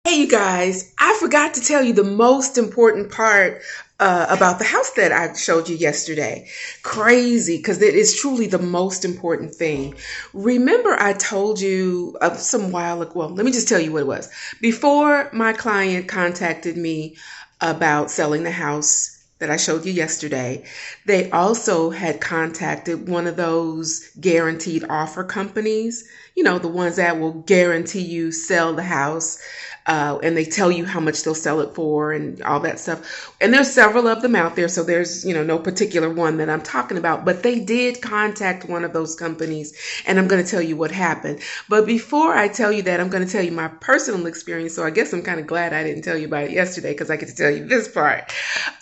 Hey, you guys, I forgot to tell you the most important part about the house that I showed you yesterday. Crazy, because it is truly the most important thing. Remember, I told you some while ago, well, let me just tell you what it was. Before my client contacted me about selling the house that I showed you yesterday, they also had contacted one of those guaranteed offer companies, the ones that will guarantee you sell the house, and they tell you how much they'll sell it for and all that stuff. And there's several of them out there, so there's, no particular one that I'm talking about, but they did contact one of those companies, and I'm going to tell you what happened. But before I tell you that, I'm going to tell you my personal experience, so I guess I'm kind of glad I didn't tell you about it yesterday because I get to tell you this part.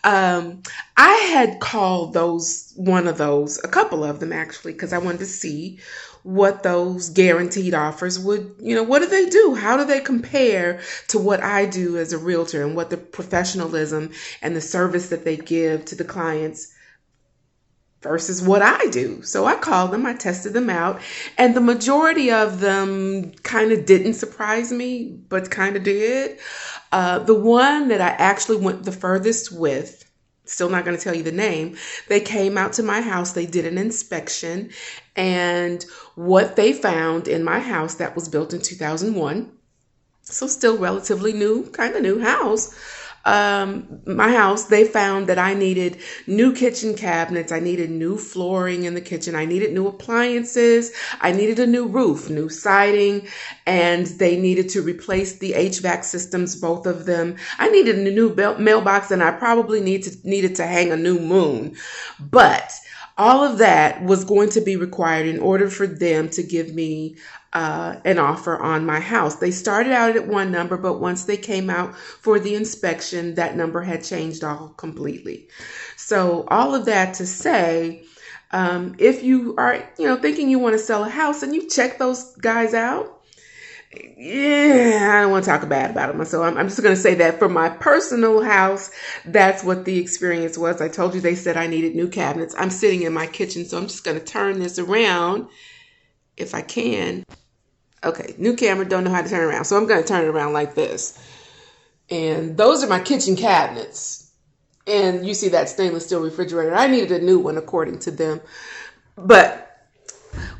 I had called one of those, a couple of them actually, because I wanted to see what those guaranteed offers would, what do they do? How do they compare to what I do as a realtor and what the professionalism and the service that they give to the clients versus what I do? So I called them, I tested them out, and the majority of them kind of didn't surprise me, but kind of did. The one that I actually went the furthest with, still not going to tell you the name, they came out to my house, they did an inspection, and what they found in my house that was built in 2001, so still relatively new, kind of new house. My house, they found that I needed new kitchen cabinets. I needed new flooring in the kitchen. I needed new appliances. I needed a new roof, new siding, and they needed to replace the HVAC systems, both of them. I needed a new mailbox, and I probably needed to hang a new moon. But all of that was going to be required in order for them to give me an offer on my house. They started out at one number, but once they came out for the inspection, that number had changed all completely. So all of that to say, if you are, thinking you want to sell a house and you check those guys out, yeah, I don't want to talk bad about them. So I'm just going to say that for my personal house, that's what the experience was. I told you they said I needed new cabinets. I'm sitting in my kitchen, so I'm just going to turn this around if I can. Okay, new camera, don't know how to turn around. So I'm going to turn it around like this. And those are my kitchen cabinets. And you see that stainless steel refrigerator. I needed a new one according to them. But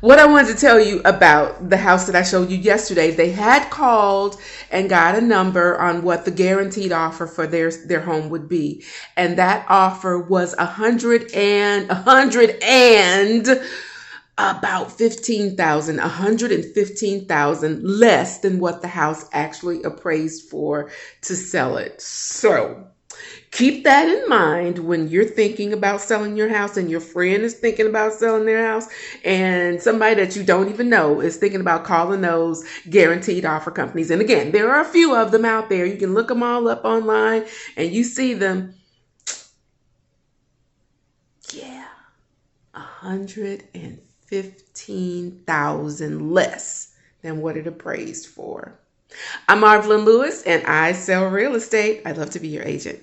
what I wanted to tell you about the house that I showed you yesterday, they had called and got a number on what the guaranteed offer for their home would be. And that offer was a hundred and about 15,000, 115,000 less than what the house actually appraised for to sell it. So keep that in mind when you're thinking about selling your house and your friend is thinking about selling their house and somebody that you don't even know is thinking about calling those guaranteed offer companies. And again, there are a few of them out there. You can look them all up online and you see them. Yeah, 115,000 less than what it appraised for. I'm Marvelyn Lewis and I sell real estate. I'd love to be your agent.